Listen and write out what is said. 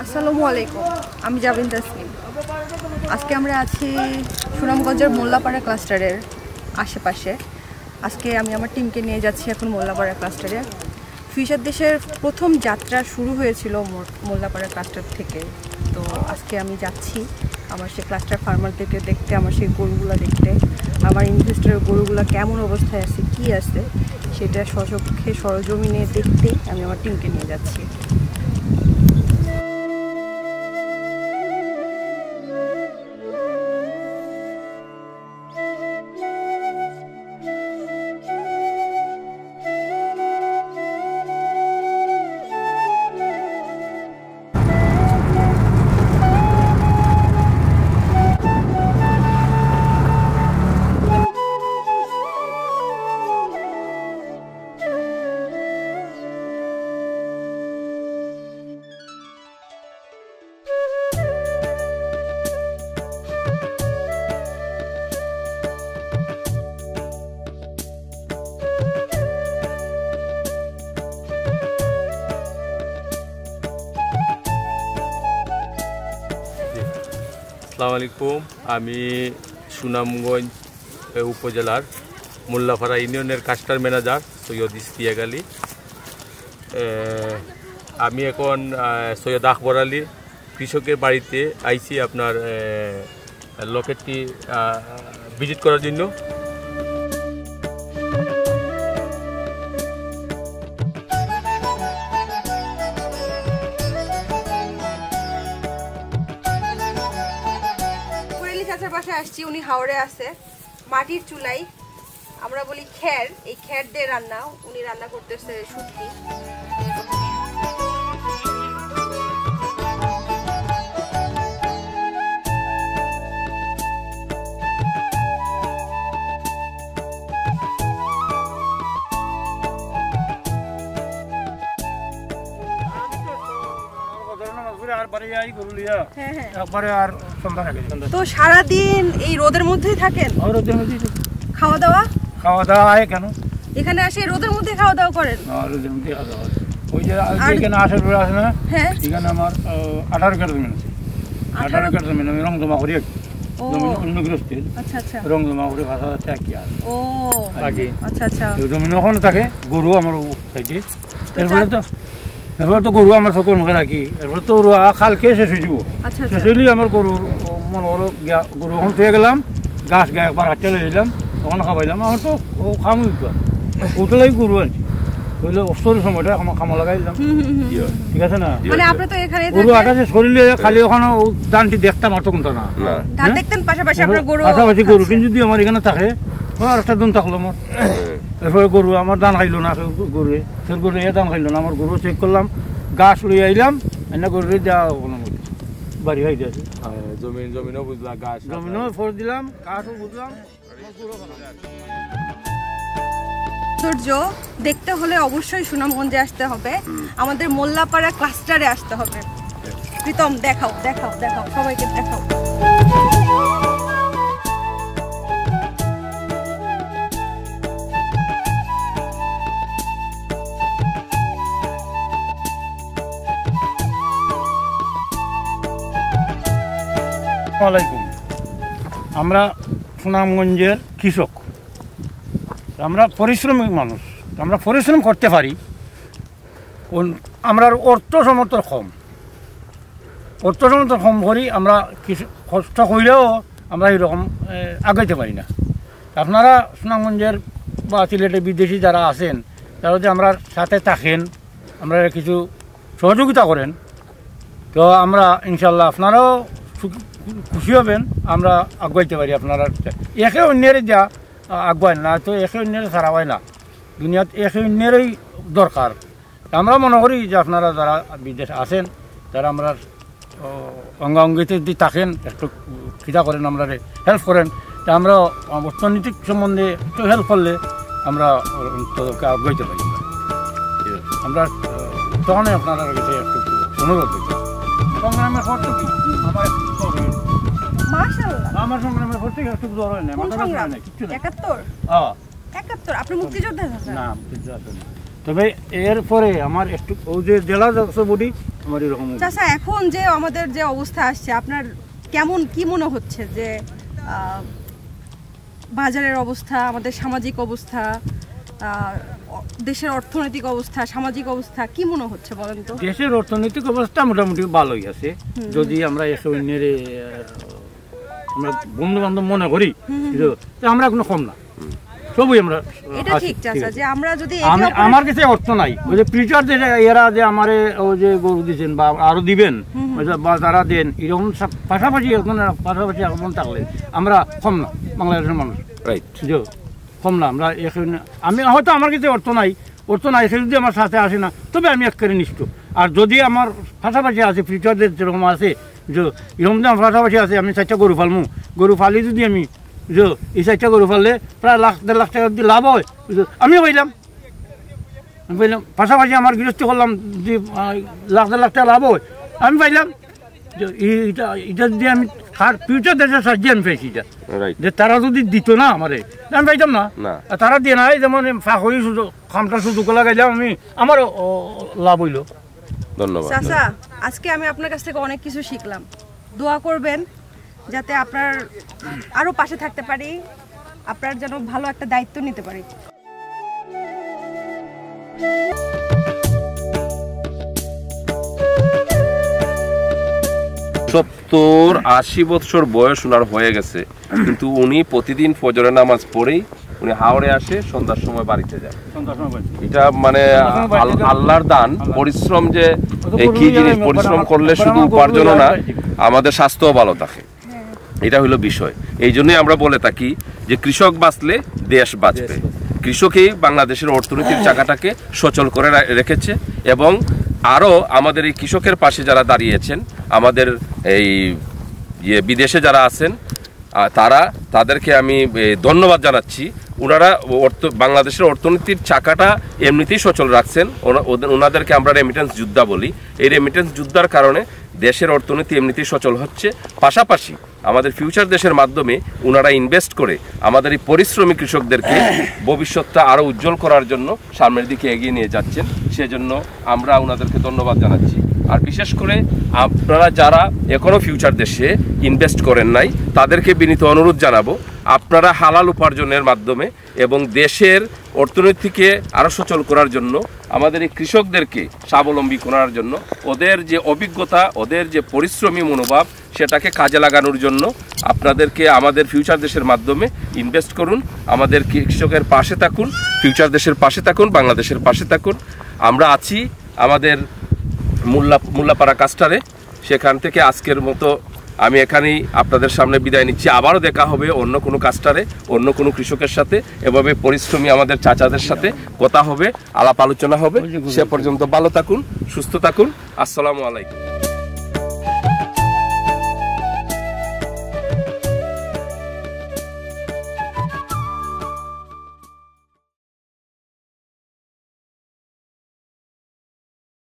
আসসালামু আলাইকুম, আমি জাবিন তাসনিম। আজকে আমরা আছি সুনামগঞ্জের মোল্লাপাড়া ক্লাস্টারের আশেপাশে। আজকে আমি আমার টিমকে নিয়ে যাচ্ছি এখন মোল্লাপাড়া ক্লাস্টারে। ফিশার দেশের প্রথম যাত্রা শুরু হয়েছিল মোল্লাপাড়া ক্লাস্টার থেকে। তো আজকে আমি যাচ্ছি আমার সেই ক্লাস্টার ফার্মারদেরকে দেখতে, আমার সেই গরুগুলো দেখতে, আমার ইনভেস্টরের গরুগুলো কেমন অবস্থায় আছে, কী আছে সেটা সচক্ষে সরজমিনে দেখতেই আমি আমার টিমকে নিয়ে যাচ্ছি। আসসালামু আলাইকুম, আমি সুনামগঞ্জ উপজেলার মোল্লাপাড়া ইউনিয়নের কাস্টার ম্যানেজার সৈয়দ ইশতিয়াক আলী। আমি এখন সৈয়দ আকবর আলীর কৃষকের বাড়িতে আইছি আপনার লোকেটটি ভিজিট করার জন্য। চাচার বাসায় আসছি, উনি হাওড়ে আছে মাটির চুলাই, আমরা বলি খ্যার, এই খ্যার দিয়ে রান্না, উনি রান্না করতেছে শুটকি। তো সারাদিন এই রোদের মধ্যেই থাকেন? খাওয়া দাওয়া কেন এখানে আসে রোদের মধ্যে খাওয়া দাওয়া করেন? রোদের মধ্যে খাওয়া দাওয়া। ওই যে এখানে আসার পরে আসে না, এখানে আমার 18 একর জমি আছে। 18 একর জমি আমি রং জমা করি, অন্য গৃহস্থের রং জমা করে ভাষা থাকি। আর জমি ওখানে থাকে, গরু আমার থাকে। এরপরে তো গরু আমার সকল মুখে রাখি, এরপরে তো খাল খেয়ে শেষ হয়ে যাবো। শেষ হইলে আমার গরুর মনে করো গরু ওখানে থুয়ে গেলাম, গাছ গায়ে একবার হাঁটতে দিলাম, ওখানে খাবাইলাম। আমার তো ও খাম উঠলেই গরু আনছি, বুঝলে অস্তরের সময়টা আমার খামা লাগাই দিলাম। ঠিক আছে না, গরু আকাশে শরীরে খালি ওখানে দানটি দেখতাম, আর তো কোনটা না পাশাপাশি গরু। কিন্তু যদি আমার এখানে থাকে আর একটা দিন থাকলো আমার, এরপরে গরু আমার দান খাইলো না, গরু সে গরু এ দান খাইলো না। আমার গরু চেক করলাম, গাছ লই আইলাম, এনে গরু দেওয়া বাড়ি হয়ে গেছে। জমিনও বুঝলাম, গাছ জমিনও ফোর দিলাম, গাছও বুঝলাম। সৌন্দর্য দেখতে হলে অবশ্যই সুনামগঞ্জে আসতে হবে, আমাদের মোল্লাপাড়া ক্লাস্টারে আসতে হবে। প্রীতম দেখাও দেখাও দেখাও, সবাইকে দেখাও। আসসালামাইকুম, আমরা সুনামগঞ্জের কৃষক, আমরা পরিশ্রমিক মানুষ, আমরা পরিশ্রম করতে পারি। আমরা অর্থ সমর্থন কম করি, আমরা কষ্ট করলেও আমরা এরকম আগাইতে পারি না। আপনারা সুনামগঞ্জের বা সিলেটের বিদেশি যারা আছেন, তারা যদি আমরা সাথে থাকেন, আমরা কিছু সহযোগিতা করেন, তো আমরা ইনশাল্লাহ আপনারাও খুশি হবেন, আমরা আগুয়াইতে পারি। আপনারা একে অন্যের যা আগুয়ায় না, তো একে অন্যের ছাড়া হয় না, দুনিয়াতে একে অন্যেরই দরকার। আমরা মনে করি যে আপনারা যারা বিদেশ আছেন, তারা আমরা অঙ্গাঙ্গিতে যদি থাকেন, একটু খিতা করেন, আমরা হেল্প করেন, তা আমরা অর্থনৈতিক সম্বন্ধে একটু হেল্প করলে আমরা আগুয়াইতে পারি। আমরা তখন আপনারা কাছে একটু অনুরোধ করি। সংগ্রামের খরচ কি আমার সংগ্রামের খরচ একটু জ্বর হয় না, কিছু না। 71 আপনি মুক্তিযোদ্ধা? না, মুক্তিযোদ্ধা। তবে এরপরে আমার একটু ওই যে জেলা বডি আমার এরকম চাচা এখন যে আমাদের যে অবস্থা আসছে আপনার কেমন কি মনে হচ্ছে যে বাজারের অবস্থা, আমাদের সামাজিক অবস্থা, দেশের অর্থনৈতিক অবস্থা, সামাজিক অবস্থা কি মনে হচ্ছে বলেন তো? দেশের অর্থনৈতিক অবস্থা মোটামুটি ভালোই আছে, যদি আমরা এসে অন্যের আমরা বন্ধু বান্ধব মনে করি, আমরা কোনো কম না, সবই আমরা। এটা ঠিক চাচা যে আমরা যদি আমার কাছে অর্থ নাই, ওই যে প্রিচার যে এরা যে আমার ওই যে গরু দিচ্ছেন বা আরো দিবেন বা তারা দেন, এরকম পাশাপাশি পাশাপাশি এখন থাকলে আমরা কম না, বাংলাদেশের মানুষ রাইট কম না আমরা। আমি হয়তো আমার কাছে অর্থ নাই সে যদি আমার সাথে আসে না, তবে আমি একেবারে নিষ্ঠ। আর যদি আমার পাশাপাশি আছে ফিউচারদের যেরকম আছে, যে এরকম যে আমার পাশাপাশি আছে, আমি 4টা গরু ফালমু, গরু ফালি যদি আমি যে এই 4টা গরু ফাললে প্রায় 1.5 লাখ টাকা যদি লাভ হয়, আমিও পাইলাম। পাশাপাশি আমার গৃহস্থ করলাম, যদি 1.5 লাখ টাকা লাভ হয়, আমি পাইলাম। এটা যদি আমি ফিউচার দেশের সাহায্যে আমি পেয়েছি, যে তারা যদি দিত না আমারে, আমি পাইতাম না। তারা দিয়ে নাই, যেমন ফাঁকরি খামটা সুযোগ লাগাইলাম আমি, আমারও লাভ হইল। ধন্যবাদ চাচা, আজকে আমি আপনার কাছ থেকে অনেক কিছু শিখলাম। দোয়া করবেন যাতে আপনার আরো পাশে থাকতে পারি, আপনার যেন ভালো একটা দায়িত্ব নিতে পারি। 70-80 বছর বয়স ওনার হয়ে গেছে, কিন্তু উনি প্রতিদিন ফজরের নামাজ পড়েই উনি হাওড়ে আসে, সন্ধ্যার সময় বাড়িতে যায়। এটা মানে আল্লাহর দান। পরিশ্রম যে কি জিনিস, পরিশ্রম করলে শুধু উপার্জন না, আমাদের স্বাস্থ্যও ভালো থাকে, এটা হলো বিষয়। এই জন্যই আমরা বলে থাকি যে কৃষক বাঁচলে দেশ বাঁচবে। কৃষকই বাংলাদেশের অর্থনীতির চাকাটাকে সচল করে রেখেছে, এবং আরও আমাদের এই কৃষকের পাশে যারা দাঁড়িয়েছেন, আমাদের এই বিদেশে যারা আছেন তাদেরকে আমি ধন্যবাদ জানাচ্ছি। ওনারা বাংলাদেশের অর্থনীতির চাকাটা এমনিতেই সচল রাখছেন। ওনাদেরকে আমরা রেমিটেন্স যোদ্ধা বলি। এই রেমিটেন্স যোদ্ধার কারণে দেশের অর্থনীতি এমনিতেই সচল হচ্ছে। পাশাপাশি আমাদের ফিউচার দেশের মাধ্যমে ওনারা ইনভেস্ট করে আমাদের এই পরিশ্রমী কৃষকদেরকে ভবিষ্যৎটা আরও উজ্জ্বল করার জন্য সামনের দিকে এগিয়ে নিয়ে যাচ্ছেন। সেজন্য আমরা ওনাদেরকে ধন্যবাদ জানাচ্ছি। আর বিশেষ করে আপনারা যারা এখনও ফিউচার দেশে ইনভেস্ট করেন নাই, তাদেরকে বিনীত অনুরোধ জানাবো, আপনারা হালাল উপার্জনের মাধ্যমে এবং দেশের অর্থনীতিকে আরও সচল করার জন্য, আমাদের এই কৃষকদেরকে স্বাবলম্বী করার জন্য, ওদের যে অভিজ্ঞতা, ওদের যে পরিশ্রমী মনোভাব, সেটাকে কাজে লাগানোর জন্য আপনাদেরকে আমাদের ফিউচার দেশের মাধ্যমে ইনভেস্ট করুন। আমাদের কৃষকের পাশে থাকুন, ফিউচার দেশের পাশে থাকুন, বাংলাদেশের পাশে থাকুন। আমরা আছি আমাদের মোল্লাপাড়া ক্লাস্টারে। সেখান থেকে আজকের মতো আমি এখানেই আপনাদের সামনে বিদায় নিচ্ছি। আবারও দেখা হবে অন্য কোনো ক্লাস্টারে, অন্য কোনো কৃষকের সাথে, এভাবে পরিশ্রমী আমাদের চাচাদের সাথে কথা হবে, আলাপ আলোচনা হবে। সে পর্যন্ত ভালো থাকুন, সুস্থ থাকুন। আসসালামু আলাইকুম।